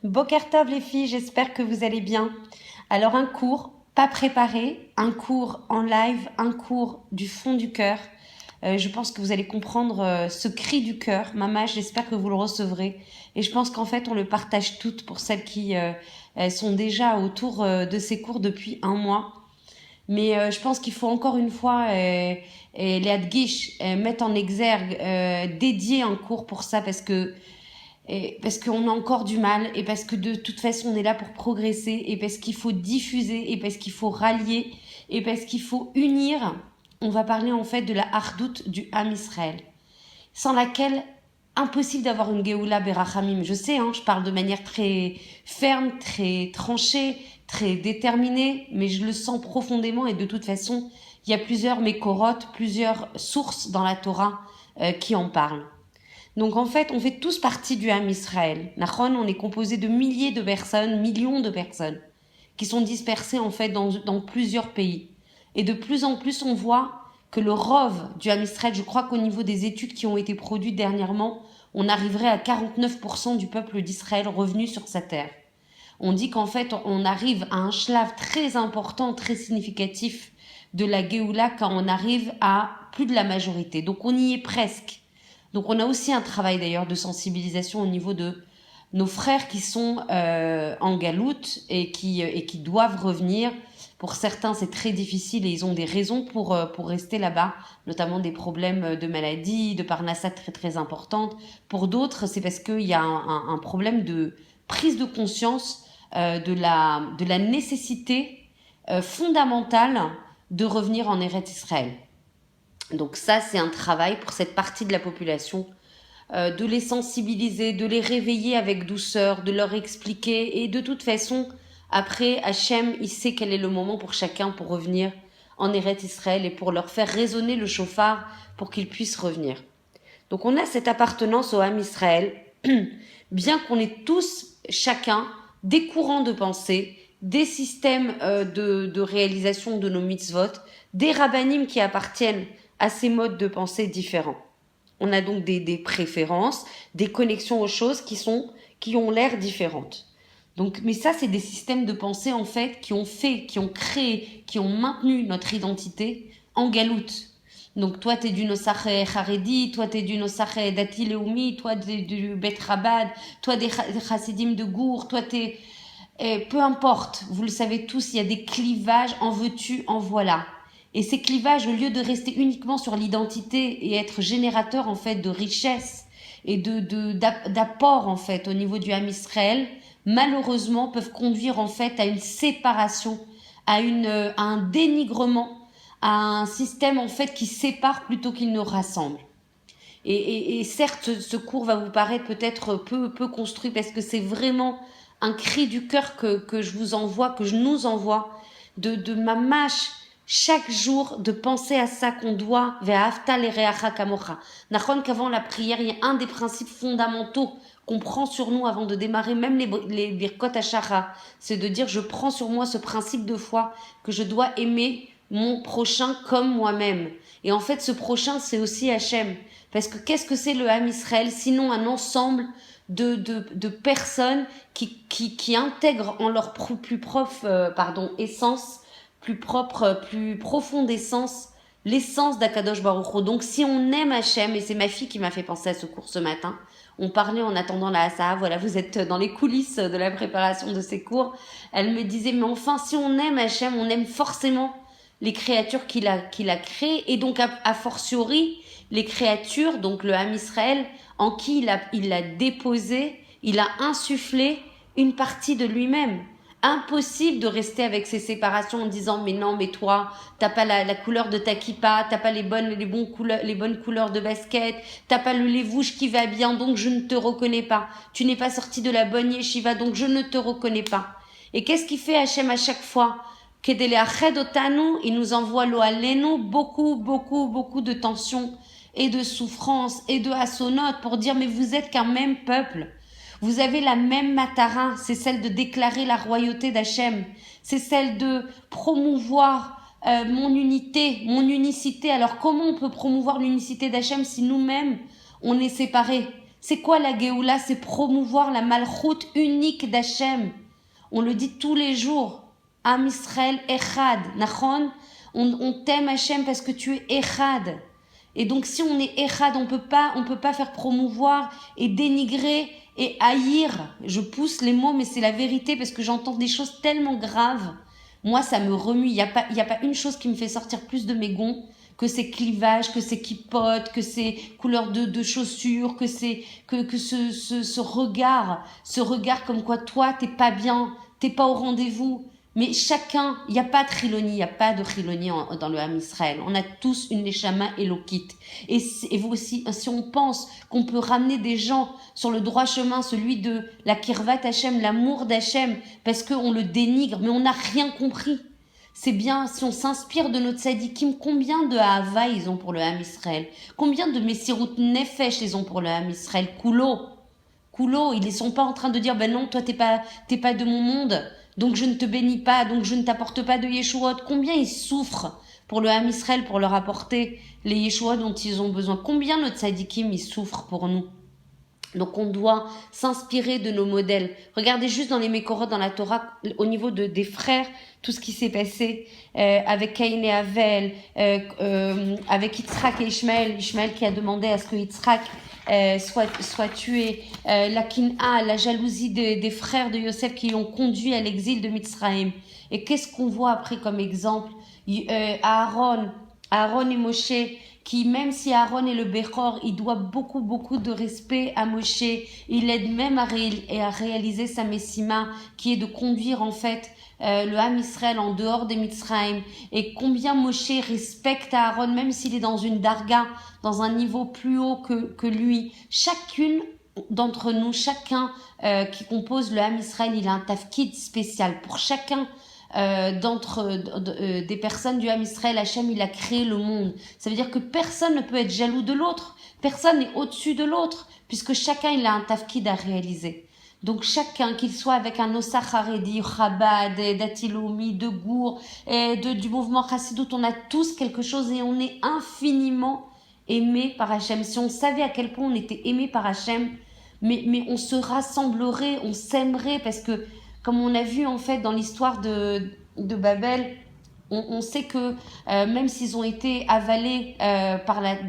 Boker Tov les filles, j'espère que vous allez bien. Alors un cours, pas préparé, un cours en live, un cours du fond du cœur. Je pense que vous allez comprendre ce cri du cœur. Maman, j'espère que vous le recevrez. Et je pense qu'en fait, on le partage toutes pour celles qui sont déjà autour de ces cours depuis un mois. Mais je pense qu'il faut encore une fois les adguish mettre en exergue, dédier un cours pour ça parce qu'on a encore du mal et parce que de toute façon on est là pour progresser et parce qu'il faut diffuser et parce qu'il faut rallier et parce qu'il faut unir. On va parler en fait de la hardout du Ham Israël, sans laquelle impossible d'avoir une Géoula Berachamim. Je sais, je parle de manière très ferme, très tranchée, très déterminée, mais je le sens profondément et de toute façon, il y a plusieurs mékorotes, plusieurs sources dans la Torah qui en parlent. Donc en fait, on fait tous partie du Ham Israël. Nachon, on est composé de milliers de personnes, millions de personnes, qui sont dispersées en fait dans plusieurs pays. Et de plus en plus, on voit que le rov du Ham Israël, je crois qu'au niveau des études qui ont été produites dernièrement, on arriverait à 49% du peuple d'Israël revenu sur sa terre. On dit qu'en fait, on arrive à un shlav très important, très significatif de la Géoula quand on arrive à plus de la majorité. Donc on y est presque. Donc on a aussi un travail d'ailleurs de sensibilisation au niveau de nos frères qui sont en galoute et qui doivent revenir. Pour certains, c'est très difficile et ils ont des raisons pour rester là-bas, notamment des problèmes de maladie, de parnassa très très importantes. Pour d'autres, c'est parce qu'il y a un problème de prise de conscience de la nécessité fondamentale de revenir en Eretz Israël. Donc ça, c'est un travail pour cette partie de la population, de les sensibiliser, de les réveiller avec douceur, de leur expliquer. Et de toute façon, après, Hachem, il sait quel est le moment pour chacun pour revenir en Eretz Israël et pour leur faire résonner le chauffard pour qu'ils puissent revenir. Donc on a cette appartenance au Ham Israël, bien qu'on ait tous, chacun, des courants de pensée, des systèmes de réalisation de nos mitzvot, des rabbanim qui appartiennent à ces modes de pensée différents. On a donc des préférences, des connexions aux choses qui ont l'air différentes. Donc, mais ça, c'est des systèmes de pensée en fait qui ont créé, qui ont maintenu notre identité en galoute. Donc toi, t'es du Nosach Haredi, toi, t'es du Nosach Dati Leumi, toi, t'es du Bet Rabad, toi, des Chassidim de Gour, toi, t'es... peu importe, vous le savez tous, il y a des clivages, en veux-tu, en voilà. Et ces clivages, au lieu de rester uniquement sur l'identité et être générateur en fait de richesse et d'apport en fait au niveau du Ham Israël, malheureusement peuvent conduire en fait à une séparation, à un dénigrement, à un système en fait qui sépare plutôt qu'il ne rassemble. Et certes, ce cours va vous paraître peut-être peu construit parce que c'est vraiment un cri du cœur que je vous envoie, que je nous envoie, de ma mâche, chaque jour, de penser à ça qu'on doit, ve'afta l'ereacha kamocha. Nachon qu'avant la prière, il y a un des principes fondamentaux qu'on prend sur nous avant de démarrer même les birkot hashara, c'est de dire je prends sur moi ce principe de foi que je dois aimer mon prochain comme moi-même. Et en fait, ce prochain, c'est aussi Hachem. Parce que qu'est-ce que c'est le Ham Israël sinon un ensemble de personnes qui intègrent en leur plus propre essence, plus propre, plus profonde essence, l'essence d'Akadosh Baruch Hu. Donc si on aime Hachem, et c'est ma fille qui m'a fait penser à ce cours ce matin, on parlait en attendant la Hassa, voilà, vous êtes dans les coulisses de la préparation de ces cours, elle me disait, mais enfin, si on aime Hachem, on aime forcément les créatures qu'il a créées, et donc a fortiori, les créatures, donc le Ham Israël, en qui il a déposé, il a insufflé une partie de lui-même. Impossible de rester avec ces séparations en disant mais non, mais toi, t'as pas la couleur de ta kippa, t'as pas les bonnes couleurs de basket, t'as pas le levouche qui va bien, donc je ne te reconnais pas. Tu n'es pas sorti de la bonne yeshiva, donc je ne te reconnais pas. Et qu'est-ce qu'il fait Hachem à chaque fois? Kedele ached otanu, il nous envoie lo alenu, beaucoup de tensions et de souffrances et de hassonot pour dire mais vous êtes qu'un même peuple. Vous avez la même matara, c'est celle de déclarer la royauté d'Hachem, c'est celle de promouvoir mon unité, mon unicité. Alors comment on peut promouvoir l'unicité d'Hachem si nous-mêmes on est séparés? C'est quoi la Géoula? C'est promouvoir la malchoute unique d'Hachem. On le dit tous les jours. Am Israël Echad. Nachon? On t'aime Hachem parce que tu es Echad. Et donc si on est Echad, on peut pas faire promouvoir et dénigrer et haïr. Je pousse les mots, mais c'est la vérité parce que j'entends des choses tellement graves. Moi, ça me remue. Il y a pas une chose qui me fait sortir plus de mes gonds que ces clivages, que ces kippotes, que ces couleurs de chaussures, que ce regard comme quoi toi t'es pas bien, t'es pas au rendez-vous. Mais chacun, il n'y a pas de Chiloni, il n'y a pas de Chiloni dans le Ham Israël. On a tous une Neshama Elokite. Et vous aussi, si on pense qu'on peut ramener des gens sur le droit chemin, celui de la Kirvat Hashem, l'amour d'Hachem, parce qu'on le dénigre, mais on n'a rien compris. C'est bien, si on s'inspire de notre tzadikim, combien de Ahava ils ont pour le Ham Israël? Combien de Messirut Nefesh ils ont pour le Ham Israël? Koulo, ils ne sont pas en train de dire, ben non, toi t'es pas de mon monde, donc je ne te bénis pas, donc je ne t'apporte pas de Yeshuot. Combien ils souffrent pour le Ham Israël, pour leur apporter les Yeshuot dont ils ont besoin? Combien notre tzadikim ils souffrent pour nous? Donc on doit s'inspirer de nos modèles. Regardez juste dans les Mekorot, dans la Torah, au niveau des frères, tout ce qui s'est passé avec Caïn et Avel, avec Yitzhak et Ishmaël qui a demandé à ce que Yitzhak soit tué, la Kin'a, la jalousie des frères de Yosef qui l'ont conduit à l'exil de Mitzrayim. Et qu'est-ce qu'on voit après comme exemple? Aaron et Moshe, qui même si Aaron est le Bechor, il doit beaucoup de respect à Moshe. Il aide même à réaliser sa Messima, qui est de conduire en fait le Ham Israël en dehors des Mitzrayim. Et combien Moshe respecte Aaron, même s'il est dans une darga, dans un niveau plus haut que lui. Chacune d'entre nous, chacun qui compose le Ham Israël, il a un tafkid spécial. Pour chacun des personnes du Ham Israël, Hachem, il a créé le monde. Ça veut dire que personne ne peut être jaloux de l'autre. Personne n'est au-dessus de l'autre, puisque chacun, il a un tafkid à réaliser. Donc chacun, qu'il soit avec un Osach Haredi, Chabad, d'Atiloumi, de Gour, du mouvement Chassidut, on a tous quelque chose et on est infiniment aimé par Hachem. Si on savait à quel point on était aimé par Hachem, mais on se rassemblerait, on s'aimerait, parce que comme on a vu en fait dans l'histoire de Babel, on sait que même s'ils ont été avalés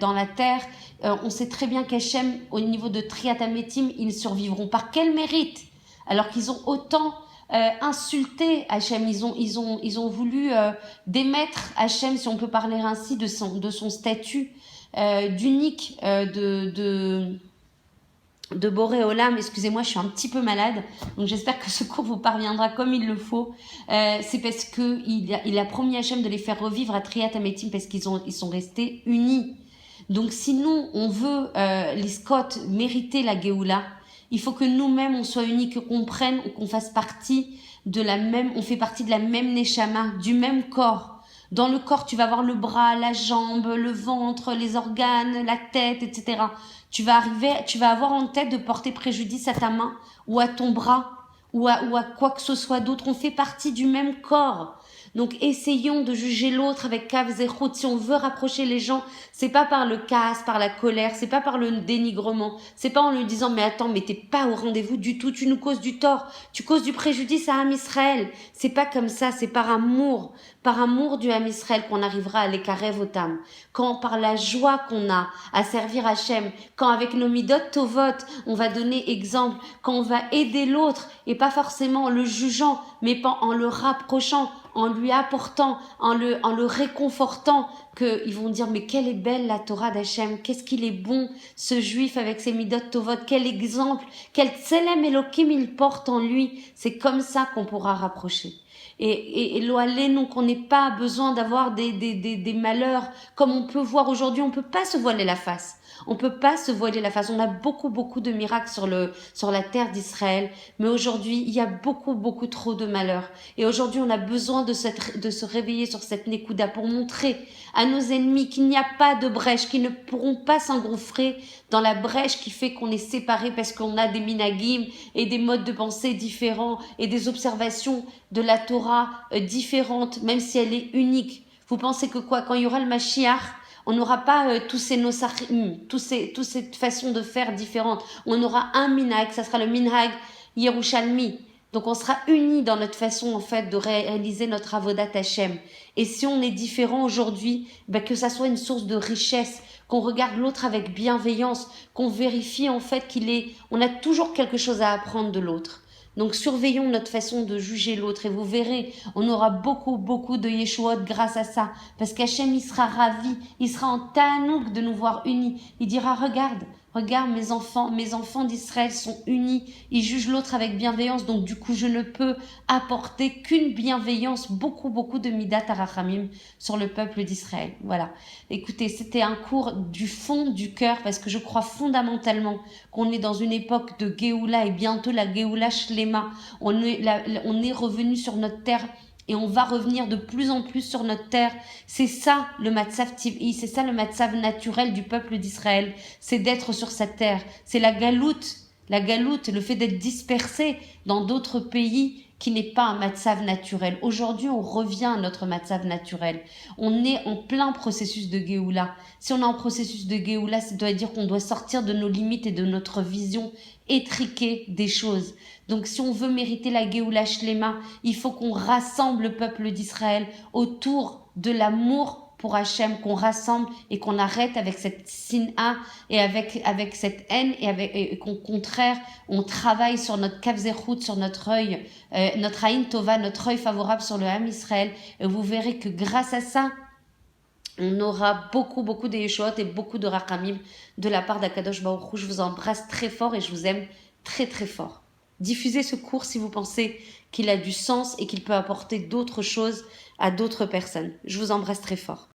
dans la terre, on sait très bien qu'Hachem, au niveau de Triat Hametim, ils survivront. Par quel mérite? Alors qu'ils ont autant insulté Hachem, ils ont voulu démettre Hachem, si on peut parler ainsi, de son statut d'unique de Boré Olam. Excusez-moi, je suis un petit peu malade, donc j'espère que ce cours vous parviendra comme il le faut. C'est parce que il a promis à Hachem de les faire revivre à Triat Hametim, parce qu'ils sont restés unis. Donc si nous, on veut, les Scots, mériter la Géoula, il faut que nous-mêmes, on soit unis, qu'on prenne, qu'on fasse partie on fait partie de la même Neshama, du même corps. Dans le corps, tu vas avoir le bras, la jambe, le ventre, les organes, la tête, etc. Tu vas avoir en tête de porter préjudice à ta main ou à ton bras ou à quoi que ce soit d'autre. On fait partie du même corps. Donc essayons de juger l'autre avec Kav Zechut. Si on veut rapprocher les gens, c'est pas par le casse, par la colère, c'est pas par le dénigrement, c'est pas en lui disant mais attends, mais t'es pas au rendez-vous du tout, tu nous causes du tort, tu causes du préjudice à Ham Israël. C'est pas comme ça, c'est par amour du Ham Israël qu'on arrivera à l'ékarev otam. Quand par la joie qu'on a à servir Hachem, quand avec nos midot tovot, on va donner exemple, quand on va aider l'autre et pas forcément en le jugeant, mais pas en le rapprochant, en lui apportant, en le réconfortant, qu'ils vont dire mais quelle est belle la Torah d'Hachem, qu'est-ce qu'il est bon ce juif avec ses midot tovot, quel exemple, quel tselem Elohim il porte en lui. C'est comme ça qu'on pourra rapprocher. Et nous qu'on n'ait pas besoin d'avoir des malheurs comme on peut voir aujourd'hui. On peut pas se voiler la face. On peut pas se voiler la face. On a beaucoup de miracles sur la terre d'Israël, mais aujourd'hui il y a beaucoup trop de malheurs. Et aujourd'hui on a besoin de se réveiller sur cette Nekuda pour montrer à nos ennemis qu'il n'y a pas de brèche, qu'ils ne pourront pas s'engouffrer dans la brèche qui fait qu'on est séparés parce qu'on a des minagim et des modes de pensée différents et des observations de la Torah différentes, même si elle est unique. Vous pensez que quand il y aura le Mashiach, On n'aura pas tous ces nosachim, toutes ces façons de faire différentes. On aura un minhag, ça sera le minhag Yerushalmi. Donc on sera unis dans notre façon en fait de réaliser notre avodat Hashem. Et si on est différent aujourd'hui, ben, que ça soit une source de richesse, qu'on regarde l'autre avec bienveillance, qu'on vérifie en fait on a toujours quelque chose à apprendre de l'autre. Donc surveillons notre façon de juger l'autre et vous verrez, on aura beaucoup, beaucoup de Yeshuot grâce à ça. Parce qu'Hachem, il sera ravi, il sera en tanouk de nous voir unis. Il dira, regarde mes enfants d'Israël sont unis, ils jugent l'autre avec bienveillance, donc du coup je ne peux apporter qu'une bienveillance, beaucoup, beaucoup de midat arachamim sur le peuple d'Israël. Voilà. Écoutez, c'était un cours du fond du cœur parce que je crois fondamentalement qu'on est dans une époque de Géoula et bientôt la Géoula Shlema. On est revenu sur notre terre et on va revenir de plus en plus sur notre terre. C'est ça le matzav tiv'i, c'est ça le matzav naturel du peuple d'Israël. C'est d'être sur sa terre. C'est la galoute, le fait d'être dispersé dans d'autres pays qui n'est pas un matzav naturel. Aujourd'hui, on revient à notre matzav naturel. On est en plein processus de Géoula. Si on est en processus de Géoula, ça doit dire qu'on doit sortir de nos limites et de notre vision étriquée des choses. Donc, si on veut mériter la Géoula Shlema, il faut qu'on rassemble le peuple d'Israël autour de l'amour pour Hachem, qu'on rassemble et qu'on arrête avec cette sin'a et avec cette haine et qu'au contraire, on travaille sur notre kavzerhout, sur notre œil, notre haïn tova, notre œil favorable sur le Ham Israël. Et vous verrez que grâce à ça, on aura beaucoup, beaucoup de Yeshuot et beaucoup de rachamim de la part d'Akadosh Baruch Hu. Je vous embrasse très fort et je vous aime très, très fort. Diffusez ce cours si vous pensez qu'il a du sens et qu'il peut apporter d'autres choses à d'autres personnes. Je vous embrasse très fort.